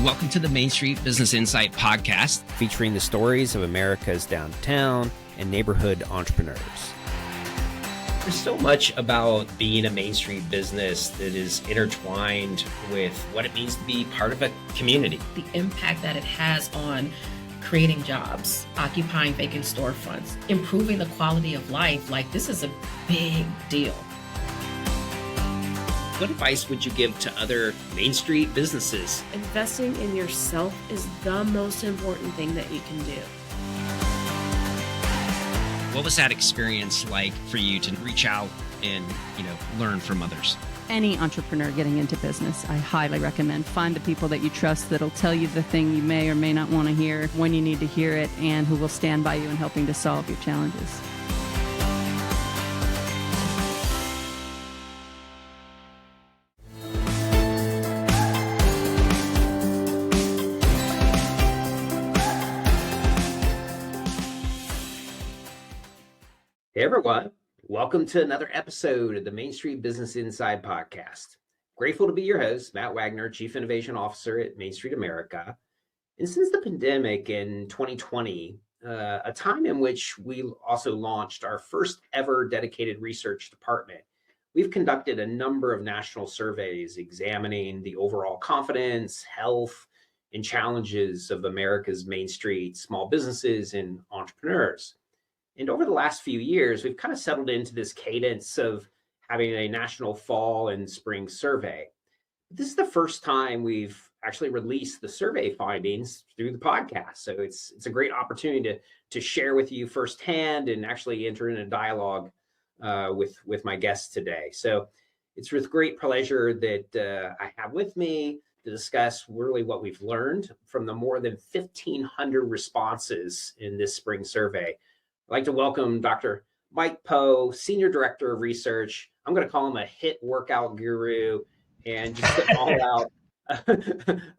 Welcome to the Main Street Business Insight podcast, featuring the stories of America's downtown and neighborhood entrepreneurs. There's so much about being a Main Street business that is intertwined with what it means to be part of a community. The impact that it has on creating jobs, occupying vacant storefronts, improving the quality of life, like this is a big deal. What advice would you give to other Main Street businesses? Investing in yourself is the most important thing that you can do. What was that experience like for you to reach out and, learn from others? Any entrepreneur getting into business, I highly recommend find the people that you trust that'll tell you the thing you may or may not want to hear when you need to hear it, and who will stand by you in helping to solve your challenges. Hey everyone, welcome to another episode of the Main Street Business Inside podcast. Grateful to be your host, Matt Wagner, Chief Innovation Officer at Main Street America. And since the pandemic in 2020, a time in which we also launched our first ever dedicated research department, we've conducted a number of national surveys examining the overall confidence, health, and challenges of America's Main Street small businesses and entrepreneurs. And over the last few years, we've kind of settled into this cadence of having a national fall and spring survey. This is the first time we've actually released the survey findings through the podcast. So it's a great opportunity to share with you firsthand and actually enter in a dialogue with my guests today. So it's with great pleasure that I have with me to discuss really what we've learned from the more than 1,500 responses in this spring survey. I'd like to welcome Dr. Mike Powe, Senior Director of Research. I'm going to call him a hit workout guru and just an all-out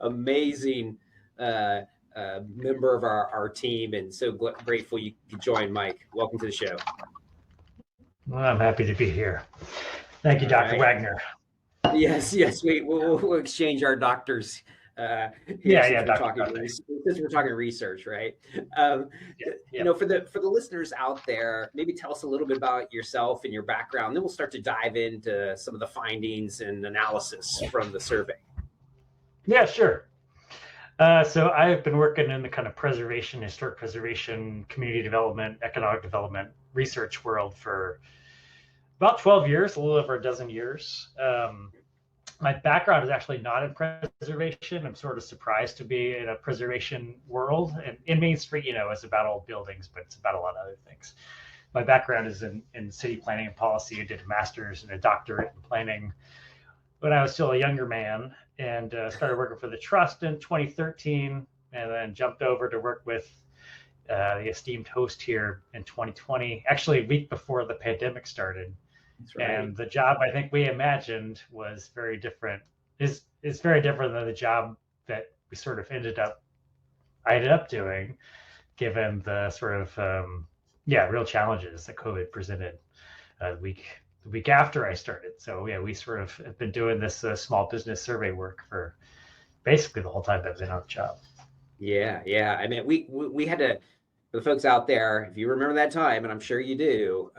amazing member of our team. And so grateful you could join, Mike. Welcome to the show. Well, I'm happy to be here. Thank you, Dr. Wagner. Yes, we'll exchange our doctors. Since we're talking research, right? For the listeners out there, maybe tell us a little bit about yourself and your background. Then we'll start to dive into some of the findings and analysis from the survey. Yeah, sure. So I've been working in the kind of preservation, historic preservation, community development, economic development research world for about 12 years, a little over a dozen years. My background is actually not in preservation. I'm sort of surprised to be in a preservation world. And in Main Street, it's about old buildings, but it's about a lot of other things. My background is in city planning and policy. I did a master's and a doctorate in planning when I was still a younger man, and started working for the trust in 2013, and then jumped over to work with the esteemed host here in 2020, actually a week before the pandemic started. That's right. And the job I think we imagined was very different, is very different than the job that we sort of ended up doing, given the sort of real challenges that COVID presented the week after I started. So we sort of have been doing this small business survey work for basically the whole time I've been on the job. Yeah. I mean, we had to. For the folks out there, if you remember that time, and I'm sure you do,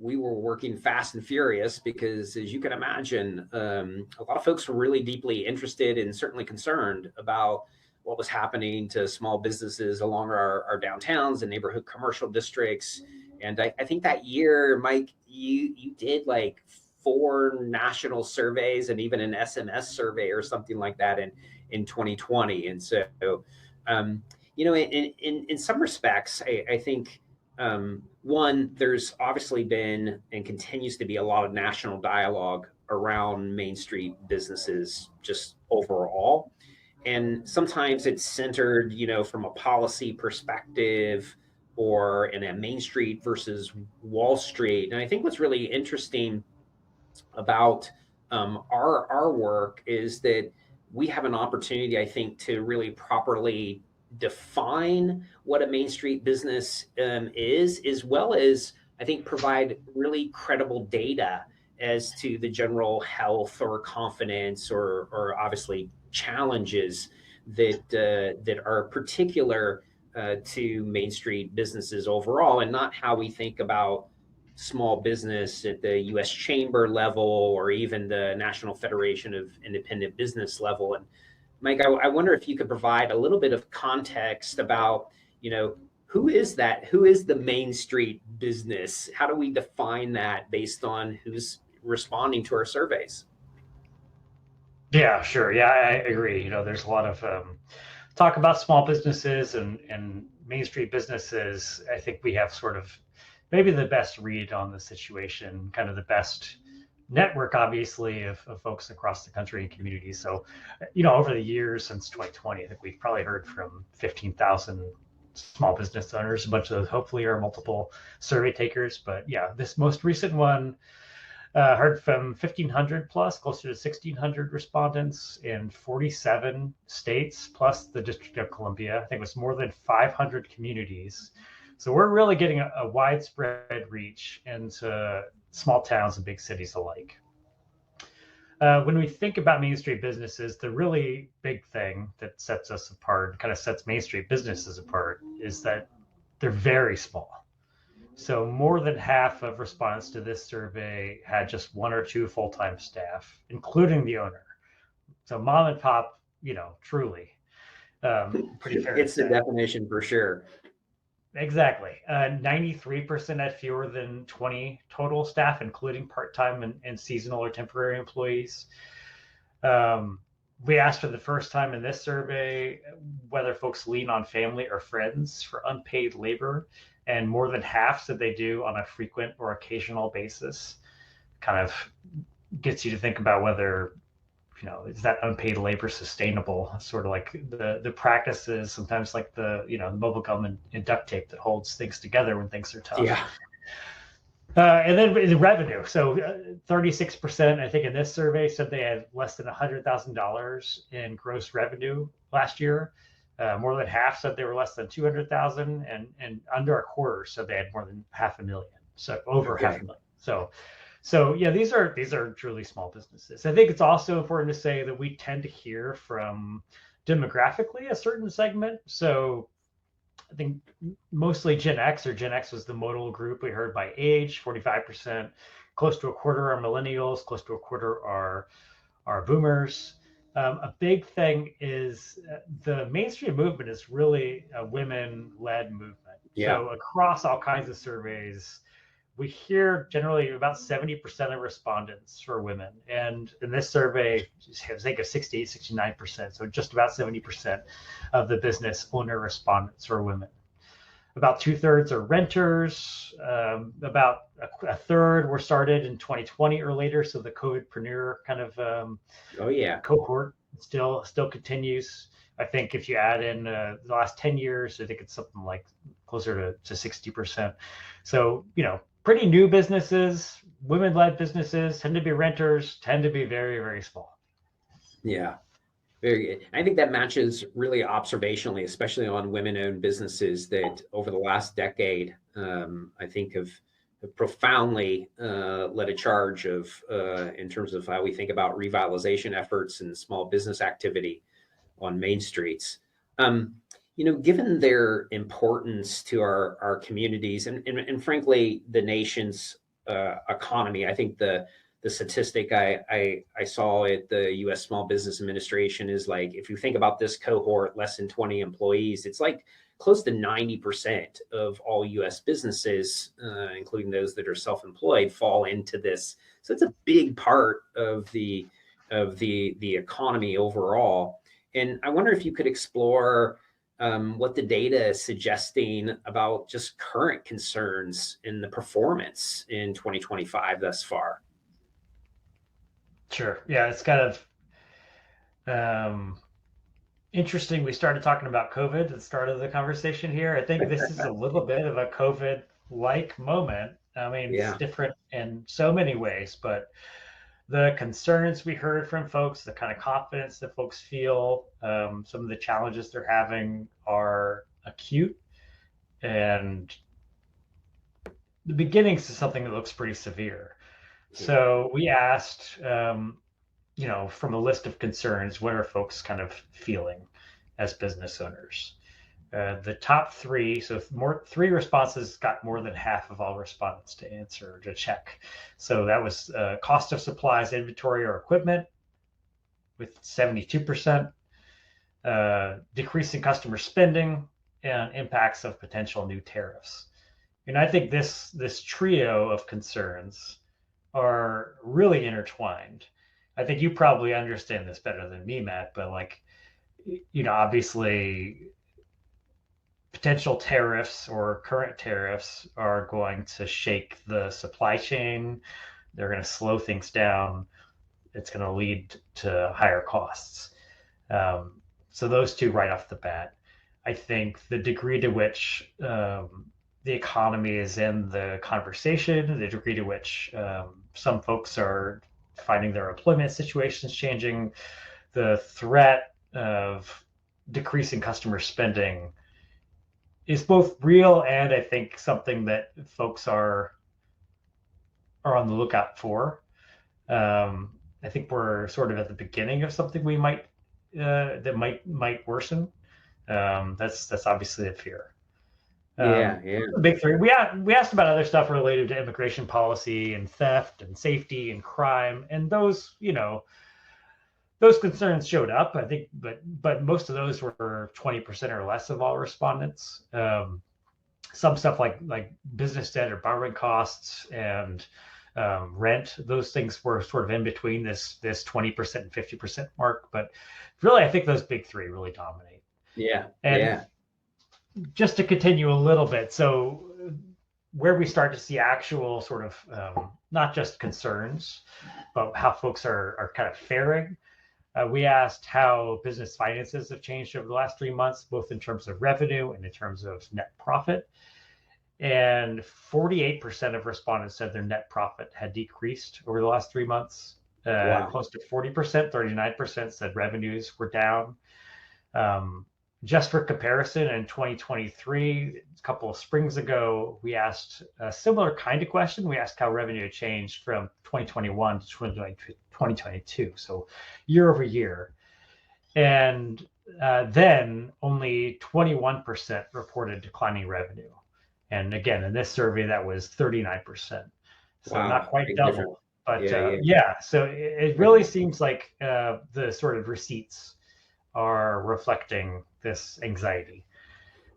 we were working fast and furious because, as you can imagine, a lot of folks were really deeply interested and certainly concerned about what was happening to small businesses along our downtowns and neighborhood commercial districts. And I think that year, Mike, you did like 4 national surveys and even an SMS survey or something like that in 2020. And so, in some respects, I think, one, there's obviously been and continues to be a lot of national dialogue around Main Street businesses just overall. And sometimes it's centered, from a policy perspective or in a Main Street versus Wall Street. And I think what's really interesting about our work is that we have an opportunity, I think, to really properly define what a Main Street business is, as well as I think provide really credible data as to the general health or confidence or obviously challenges that are particular to Main Street businesses overall, and not how we think about small business at the U.S. Chamber level or even the National Federation of Independent Business level. And Mike, I wonder if you could provide a little bit of context about, who is that? Who is the Main Street business? How do we define that based on who's responding to our surveys? Yeah, sure. Yeah, I agree. There's a lot of talk about small businesses and Main Street businesses. I think we have sort of maybe the best read on the situation, kind of the best network, obviously, of folks across the country and communities. So, over the years since 2020, I think we've probably heard from 15,000 small business owners. A bunch of those hopefully are multiple survey takers. But yeah, this most recent one heard from 1,500 plus, closer to 1,600 respondents in 47 states, plus the District of Columbia. I think it was more than 500 communities. So we're really getting a widespread reach into small towns and big cities alike. When we think about Main Street businesses, the really big thing that sets us apart, kind of sets Main Street businesses apart, is that they're very small. So more than half of respondents to this survey had just one or two full-time staff, including the owner. So mom and pop, truly. Pretty fair. It's the definition for sure. Exactly. 93% had fewer than 20 total staff, including part-time and seasonal or temporary employees. We asked for the first time in this survey whether folks lean on family or friends for unpaid labor, and more than half said they do on a frequent or occasional basis. Kind of gets you to think about whether is that unpaid labor sustainable? Sort of like the practices, sometimes like the bubble gum and duct tape that holds things together when things are tough. Yeah. And then the revenue. So 36%, I think, in this survey said they had less than $100,000 in gross revenue last year. More than half said they were less than 200,000, and under a quarter said they had more than $500,000. So over $500,000. So yeah, these are truly small businesses. I think it's also important to say that we tend to hear from demographically a certain segment. So I think mostly Gen X, or Gen X was the modal group we heard by age, 45%, close to a quarter are millennials, close to a quarter are boomers. A big thing is the Main Street movement is really a women-led movement. Yeah. So across all kinds of surveys, we hear generally about 70% of respondents are women. And in this survey, I think of 68, 69%. So just about 70% of the business owner respondents are women. About 2/3 are renters. About a third were started in 2020 or later. So the COVIDpreneur kind of cohort still continues. I think if you add in the last 10 years, I think it's something like closer to 60%. So, pretty new businesses, women-led businesses, tend to be renters, tend to be very, very small. Yeah, very good. I think that matches really observationally, especially on women-owned businesses that over the last decade, I think have profoundly led a charge of in terms of how we think about revitalization efforts and small business activity on Main Streets. Given their importance to our communities and frankly, the nation's economy, I think the statistic I saw at the U.S. Small Business Administration is like, if you think about this cohort, less than 20 employees, it's like close to 90% of all U.S. businesses, including those that are self-employed, fall into this. So it's a big part of the economy overall. And I wonder if you could explore what the data is suggesting about just current concerns in the performance in 2025 thus far. Sure. Yeah, it's kind of interesting. We started talking about COVID at the start of the conversation here. I think this is a little bit of a COVID-like moment. I mean, It's different in so many ways, but the concerns we heard from folks, the kind of confidence that folks feel, some of the challenges they're having are acute, and the beginnings of something that looks pretty severe. So we asked, from a list of concerns, what are folks kind of feeling as business owners? The top three, so three responses got more than half of all respondents to answer, to check. So that was cost of supplies, inventory, or equipment with 72%, decreasing customer spending, and impacts of potential new tariffs. And I think this trio of concerns are really intertwined. I think you probably understand this better than me, Matt, but obviously potential tariffs or current tariffs are going to shake the supply chain. They're going to slow things down. It's going to lead to higher costs. So those two right off the bat. I think the degree to which the economy is in the conversation, the degree to which some folks are finding their employment situations changing, the threat of decreasing customer spending is both real and I think something that folks are on the lookout for. I think we're sort of at the beginning of something we might that might worsen. That's obviously a fear. Yeah. The big three. We asked about other stuff related to immigration policy and theft and safety and crime, and those concerns showed up, I think, but most of those were 20% or less of all respondents. Some stuff like business debt or borrowing costs and rent, those things were sort of in between this 20% and 50% mark. But really, I think those big three really dominate. Yeah. And just to continue a little bit, so where we start to see actual sort of not just concerns, but how folks are kind of faring. We asked how business finances have changed over the last 3 months, both in terms of revenue and in terms of net profit. And 48% of respondents said their net profit had decreased over the last 3 months. Wow. Close to 40%, 39% said revenues were down. Just for comparison, in 2023, a couple of springs ago, we asked a similar kind of question. We asked how revenue changed from 2021 to 2022, so year over year. And then only 21% reported declining revenue. And again, in this survey, that was 39%. So Wow, not quite big double. difference. But Yeah. So it really seems like the sort of receipts are reflecting this anxiety.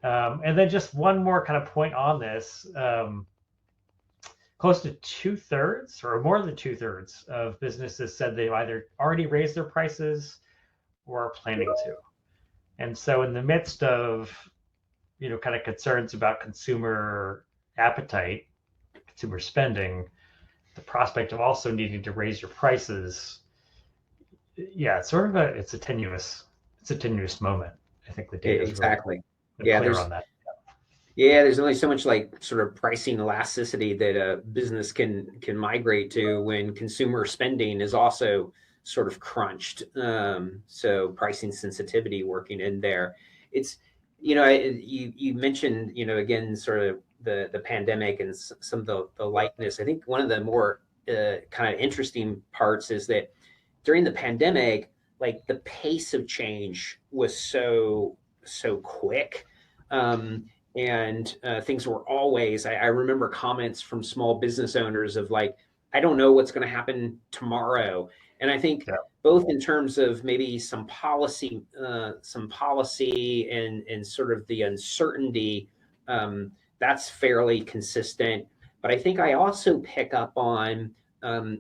And then just one more kind of point on this. Close to 2/3 or more than 2/3 of businesses said they've either already raised their prices or are planning to. And so in the midst of, kind of concerns about consumer appetite, consumer spending, the prospect of also needing to raise your prices, it's sort of it's a tenuous moment. I think the data is Exactly. really clear on that. Yeah, there's only so much sort of pricing elasticity that a business can migrate to when consumer spending is also sort of crunched. So pricing sensitivity working in there. It's you mentioned again sort of the pandemic and some of the likeness. I think one of the more kind of interesting parts is that during the pandemic, the pace of change was so quick. And things were always, I remember comments from small business owners of I don't know what's going to happen tomorrow. And I think both in terms of maybe some policy and sort of the uncertainty, that's fairly consistent. But I think I also pick up on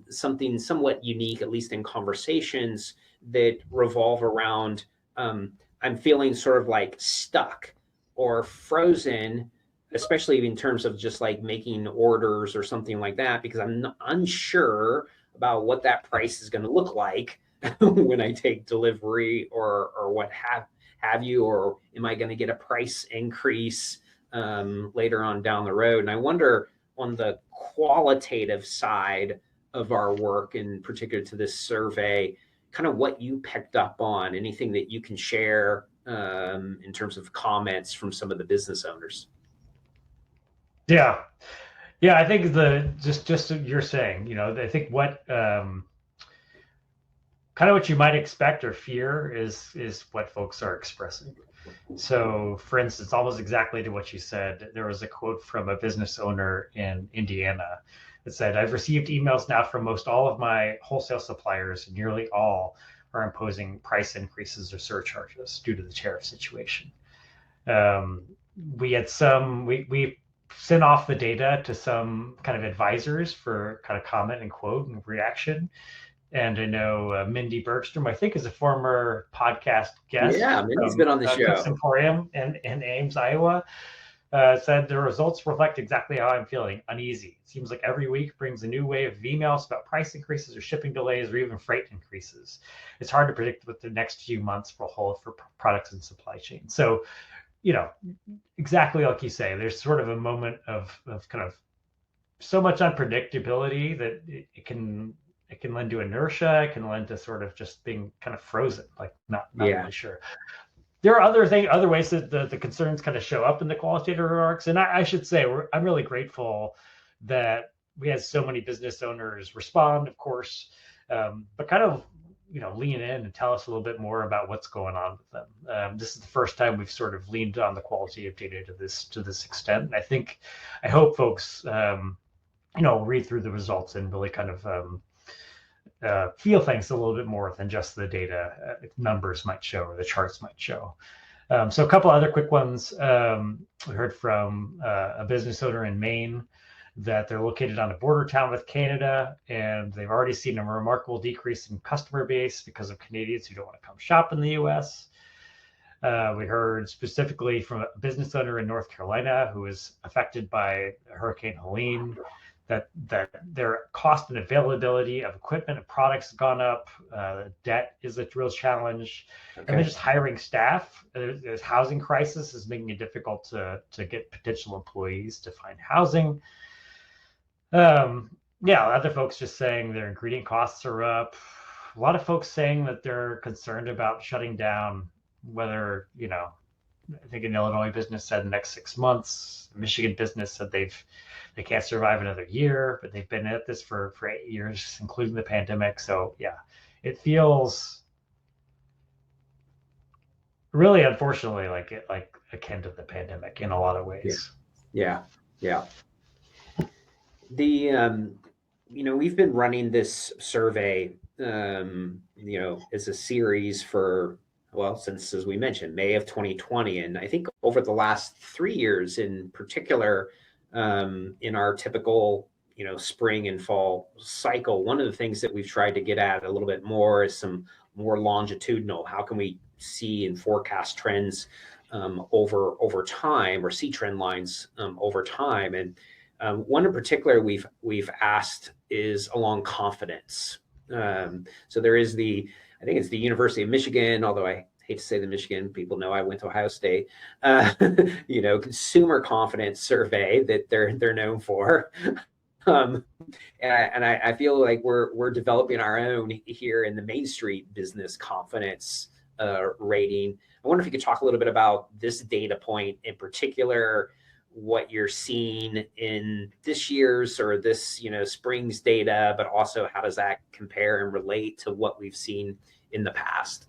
something somewhat unique, at least in conversations that revolve around, I'm feeling sort of stuck or frozen, especially in terms of just making orders or something like that, because I'm unsure about what that price is going to look like when I take delivery or what have you, or am I going to get a price increase later on down the road? And I wonder on the qualitative side of our work, in particular to this survey, kind of what you picked up on, anything that you can share in terms of comments from some of the business owners. Yeah. Yeah, I think just you're saying, I think what kind of what you might expect or fear is what folks are expressing. So, for instance, almost exactly to what you said, there was a quote from a business owner in Indiana that said, "I've received emails now from most all of my wholesale suppliers, and nearly all are imposing price increases or surcharges due to the tariff situation." Um, we had we sent off the data to some kind of advisors for kind of comment and quote and reaction. And I know Mindy Bergstrom, I think, is a former podcast guest Yeah, Mindy's from been on the Cook's show. Emporium in Ames, Iowa, said the results reflect exactly how I'm feeling, uneasy. It seems like every week brings a new wave of emails about price increases or shipping delays or even freight increases. It's hard to predict what the next few months will hold for products and supply chain. So, exactly like you say, there's sort of a moment of kind of so much unpredictability that it can lend to inertia. It can lend to sort of just being kind of frozen, like not Yeah. really sure. There are other ways that the concerns kind of show up in the qualitative remarks, and I should say I'm really grateful that we had so many business owners respond, of course, but kind of lean in and tell us a little bit more about what's going on with them. This is the first time we've sort of leaned on the quality of data to this extent, and I hope folks read through the results and really kind of feel things a little bit more than just the data numbers might show or the charts might show. So a couple other quick ones. We heard from a business owner in Maine that they're located on a border town with Canada, and they've already seen a remarkable decrease in customer base because of Canadians who don't want to come shop in the U.S. We heard specifically from a business owner in North Carolina who was affected by Hurricane Helene that their cost and availability of equipment and products has gone up. Debt is a real challenge. Okay. And then just hiring staff. There's housing crisis is making it difficult to get potential employees to find housing. Other folks just saying their ingredient costs are up. A lot of folks saying that they're concerned about shutting down, whether, I think an Illinois business said the next 6 months. The Michigan business said they can't survive another year, but they've been at this for 8 years, including the pandemic. So yeah, it feels really, unfortunately, like akin to the pandemic in a lot of ways. Yeah. The we've been running this survey, as a series for, since, as we mentioned, May of 2020. And I think over the last 3 years in particular, in our typical, spring and fall cycle, one of the things that we've tried to get at a little bit more is some more longitudinal. How can we see and forecast trends over time, or see trend lines over time? And one in particular we've asked is along confidence. So there is I think it's the University of Michigan, although I hate to say the Michigan, people know I went to Ohio State, consumer confidence survey that they're known for. And I feel like we're developing our own here in the Main Street business confidence rating. I wonder if you could talk a little bit about this data point in particular, what you're seeing in this year's or this, spring's data, but also how does that compare and relate to what we've seen in the past?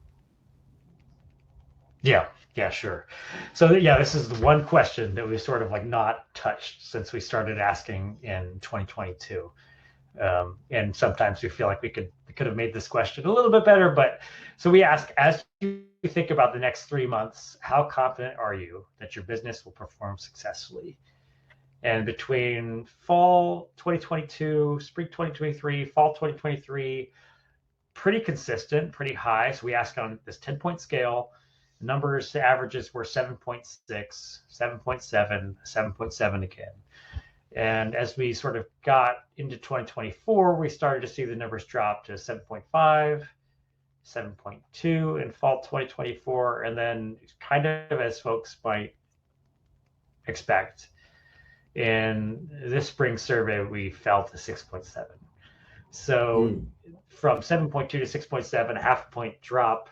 Yeah, sure. So this is the one question that we've sort of like not touched since we started asking in 2022. And sometimes we feel like we could have made this question a little bit better, but so we ask, as you think about the next 3 months, how confident are you that your business will perform successfully? And between fall 2022, spring 2023, fall 2023, pretty consistent, pretty high. So we asked on this 10-point scale, numbers to averages were 7.6, 7.7, 7.7 again. And as we sort of got into 2024, we started to see the numbers drop to 7.5, 7.2 in fall 2024. And then kind of as folks might expect, in this spring survey, we fell to 6.7. So from 7.2 to 6.7, a half point drop.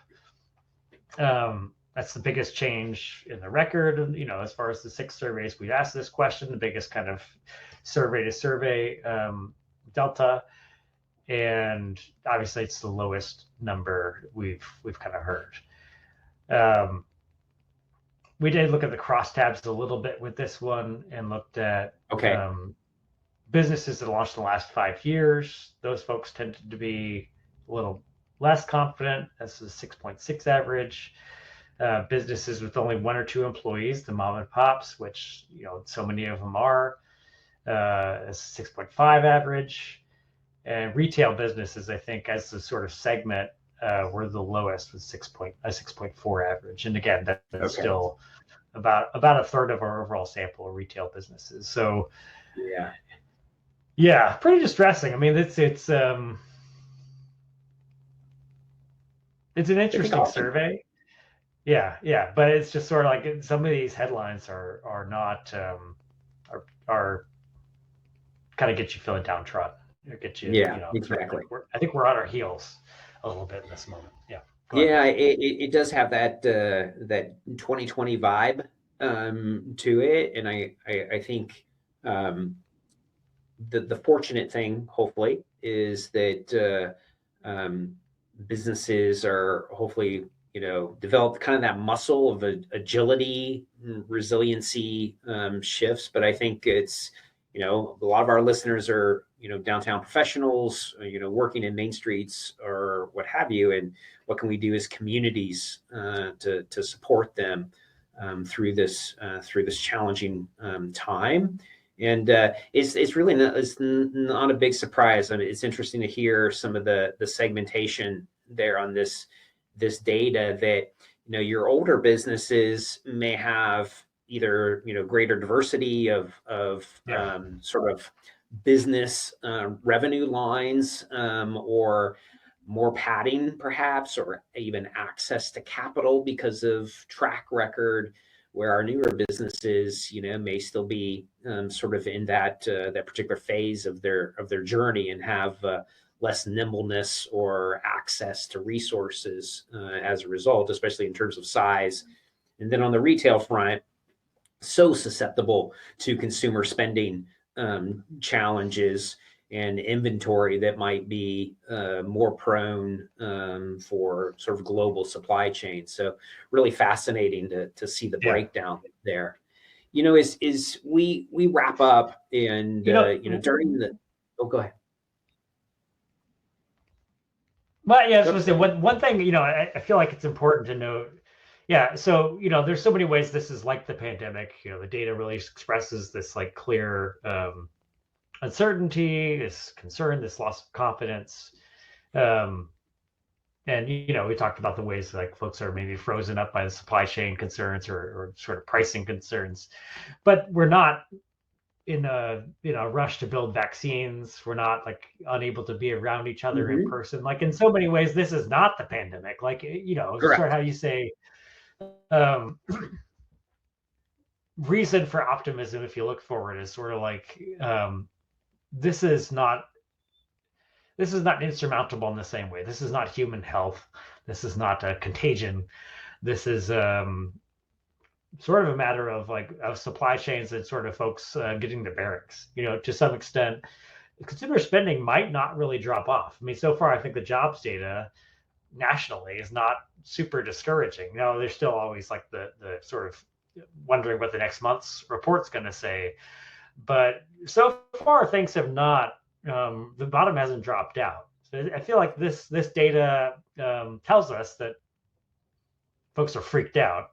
That's the biggest change in the record. You know, as far as the 6 surveys we've asked this question, the biggest kind of survey to survey delta, and obviously it's the lowest number we've kind of heard. We did look at the crosstabs a little bit with this one and looked at businesses that launched in the last 5 years. Those folks tended to be a little less confident. That's a 6.6 average. Businesses with only 1 or 2 employees, the mom and pops, which, you know, so many of them are, is 6.5 average. And retail businesses, I think, as the sort of segment, were the lowest with 6.4 average. And again, that's still about a third of our overall sample of retail businesses. So yeah, pretty distressing. I mean, it's an interesting survey. Yeah, but it's just sort of like some of these headlines are not are kind of get you feeling downtrodden. Or get you, exactly. I think we're on our heels a little bit in this moment. Yeah. It does have that 2020 vibe to it, and I think the fortunate thing, hopefully, is that businesses are hopefully, you know, develop kind of that muscle of agility, resiliency shifts. But I think it's, you know, a lot of our listeners are, you know, downtown professionals, you know, working in main streets or what have you. And what can we do as communities to support them through this challenging time? And it's really not a big surprise. I mean, it's interesting to hear some of the segmentation there on this data that, you know, your older businesses may have either, you know, greater diversity of sort of business revenue lines, or more padding perhaps, or even access to capital because of track record, where our newer businesses, you know, may still be sort of in that particular phase of their journey and have less nimbleness or access to resources as a result, especially in terms of size. And then on the retail front, so susceptible to consumer spending challenges and inventory that might be more prone for sort of global supply chain. So really fascinating to see the breakdown there. You know, as we wrap up, and during the go ahead. Well, yeah, I was going to say one thing, you know, I feel like it's important to note. Yeah, so, you know, there's so many ways this is like the pandemic. You know, the data really expresses this like clear uncertainty, this concern, this loss of confidence. And, you know, we talked about the ways like folks are maybe frozen up by the supply chain concerns or sort of pricing concerns, but we're not in a rush to build vaccines. We're not like unable to be around each other in person. Like in so many ways, this is not the pandemic. Like, you know, sort of how you say, reason for optimism, if you look forward, is sort of like, this is not insurmountable in the same way. This is not human health. This is not a contagion. This is sort of a matter of supply chains and sort of folks getting to barracks. You know, to some extent, consumer spending might not really drop off. I mean, so far, I think the jobs data nationally is not super discouraging. Now, there's still always like the sort of wondering what the next month's report's going to say. But so far, things have not, the bottom hasn't dropped out. So I feel like this data tells us that folks are freaked out.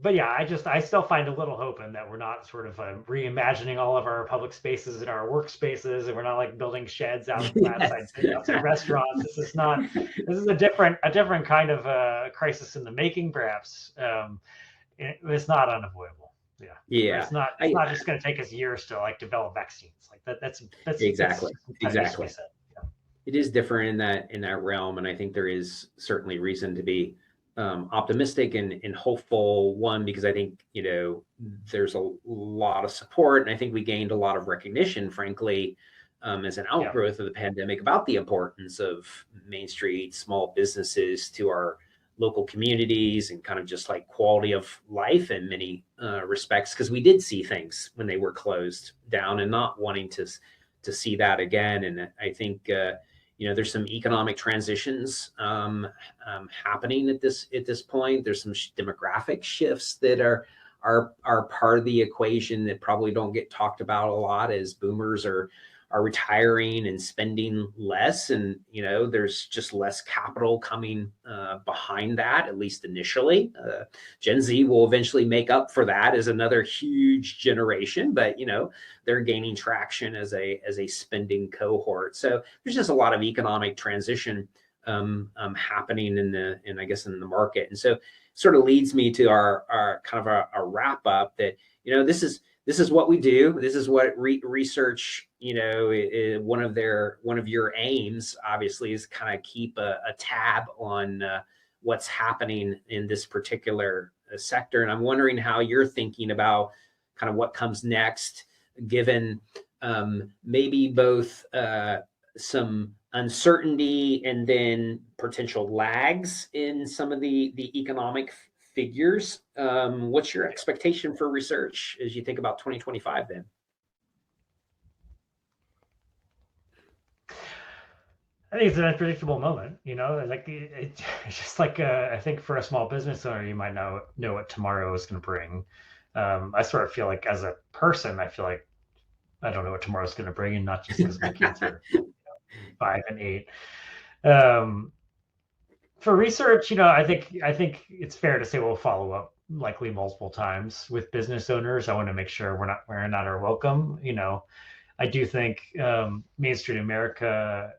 But yeah, I still find a little hope in that we're not sort of reimagining all of our public spaces and our workspaces, and we're not like building sheds outside restaurants. This is a different kind of crisis in the making, perhaps. It's not unavoidable. Yeah. It's not just going to take us years to like develop vaccines. Like that's exactly. Said. Yeah. It is different in that realm, and I think there is certainly reason to be optimistic and hopeful. One, because I think, you know, there's a lot of support, and I think we gained a lot of recognition, frankly, as an outgrowth of the pandemic about the importance of Main Street small businesses to our local communities and kind of just like quality of life in many respects, because we did see things when they were closed down and not wanting to see that again. And I think there's some economic transitions happening at this point. There's some demographic shifts that are part of the equation that probably don't get talked about a lot, as boomers are retiring and spending less, and there's just less capital coming behind that, at least initially. Gen Z will eventually make up for that as another huge generation, but they're gaining traction as a spending cohort. So there's just a lot of economic transition happening in the market, and so sort of leads me to our kind of a wrap up that this is what we do. This is what research, one of your aims, obviously, is kind of keep a tab on what's happening in this particular sector. And I'm wondering how you're thinking about kind of what comes next, given maybe both some uncertainty and then potential lags in some of the economic figures. What's your expectation for research as you think about 2025 then? I think it's an unpredictable moment, like it's just like I think for a small business owner, you might not know what tomorrow is going to bring. I sort of feel like as a person, I feel like I don't know what tomorrow's going to bring, and not just because my kids are 5 and 8. For research, I think it's fair to say we'll follow up likely multiple times with business owners. I want to make sure we're not wearing out our welcome. I do think Main Street America,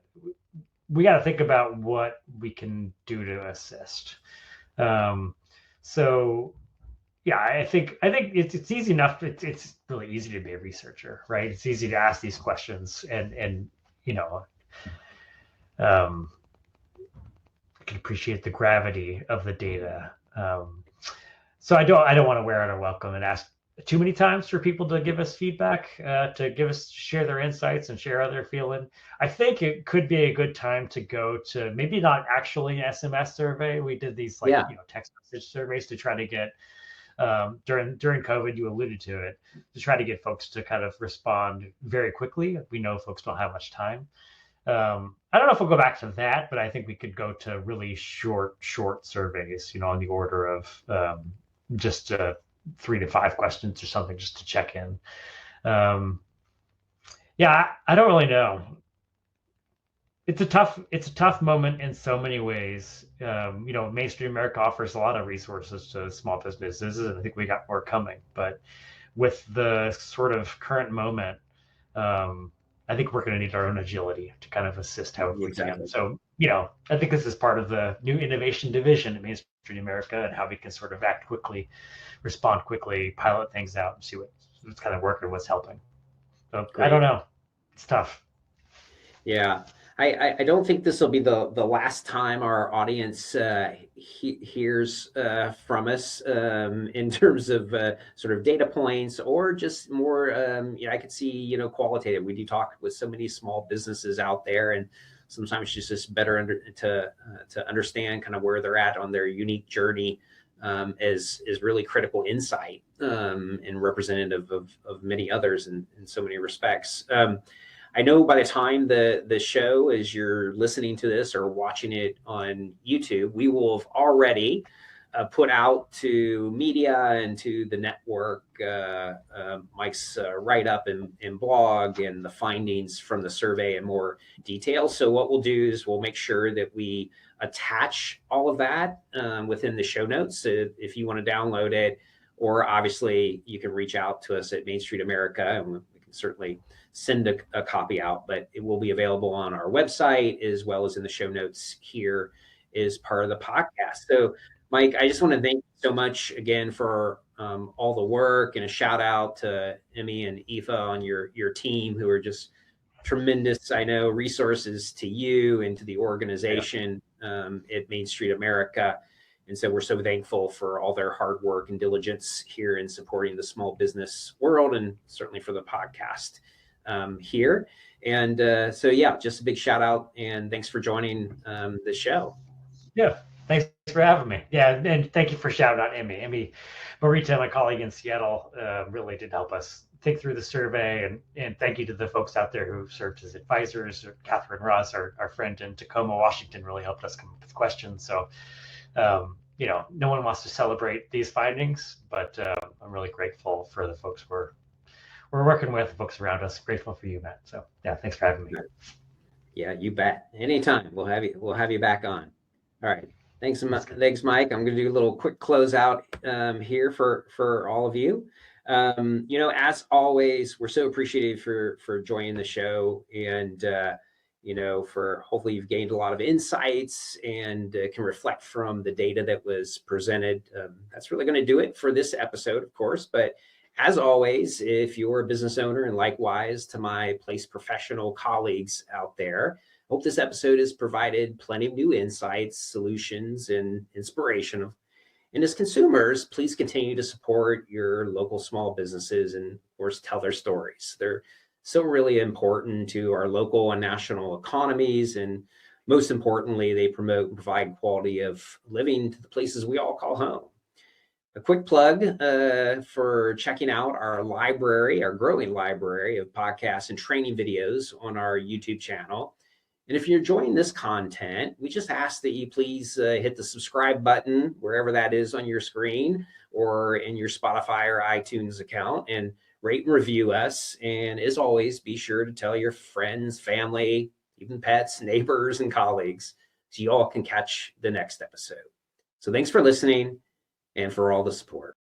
we got to think about what we can do to assist. So yeah, I think it's easy enough. It's really easy to be a researcher, right? It's easy to ask these questions, and I can appreciate the gravity of the data. So I don't want to wear out our welcome and ask too many times for people to give us feedback, share their insights and share how they're feeling. I think it could be a good time to go to maybe not actually an SMS survey. We did these text message surveys to try to get during COVID, you alluded to it, to try to get folks to kind of respond very quickly. We know folks don't have much time. I don't know if we'll go back to that, but I think we could go to really short surveys, on the order of just 3 to 5 questions or something, just to check in. Yeah, I don't really know. It's a tough moment in so many ways. Main Street America offers a lot of resources to small businesses, and I think we got more coming. But with the sort of current moment, I think we're going to need our own agility to kind of assist however we can. So, I think this is part of the new innovation division at Main Street America, and how we can sort of act quickly, respond quickly, pilot things out, and see what's kind of working, what's helping. So great. I don't know. It's tough. Yeah. I don't think this will be the last time our audience hears from us in terms of sort of data points, or just more, I could see, qualitative. We do talk with so many small businesses out there, and sometimes it's just better to understand kind of where they're at on their unique journey is really critical insight and representative of many others in so many respects. I know by the time the show, as you're listening to this or watching it on YouTube, we will have already put out to media and to the network Mike's write-up and blog and the findings from the survey in more detail. So what we'll do is we'll make sure that we attach all of that within the show notes. So if you want to download it, or obviously you can reach out to us at Main Street America, and we can certainly send a copy out, but it will be available on our website as well as in the show notes here as part of the podcast. So Mike, I just want to thank you so much again for all the work, and a shout out to Emmy and Aoife on your team, who are just tremendous, I know, resources to you and to the organization at Main Street America. And so we're so thankful for all their hard work and diligence here in supporting the small business world, and certainly for the podcast here. And so, yeah, just a big shout out and thanks for joining the show. Yeah, thanks for having me. Yeah, and thank you for shouting out Emmy. Emmy Marita, my colleague in Seattle, really did help us think through the survey. And thank you to the folks out there who served as advisors. Catherine Ross, our friend in Tacoma, Washington, really helped us come up with questions. So, no one wants to celebrate these findings, but I'm really grateful for the folks we're working with, the folks around us. Grateful for you, Matt. So, yeah, thanks for having me. Yeah, you bet. Anytime. We'll have you back on. All right. Thanks, Mike. I'm going to do a little quick closeout here for all of you. As always, we're so appreciative for joining the show, and for hopefully you've gained a lot of insights and can reflect from the data that was presented. That's really going to do it for this episode, of course. But as always, if you're a business owner, and likewise to my place professional colleagues out there, hope this episode has provided plenty of new insights, solutions, and inspiration. And as consumers, please continue to support your local small businesses and, of course, tell their stories. They're so really important to our local and national economies. And most importantly, they promote and provide quality of living to the places we all call home. A quick plug for checking out our growing library of podcasts and training videos on our YouTube channel. And if you're enjoying this content, we just ask that you please hit the subscribe button wherever that is on your screen or in your Spotify or iTunes account, and rate and review us. And as always, be sure to tell your friends, family, even pets, neighbors, and colleagues so you all can catch the next episode. So thanks for listening and for all the support.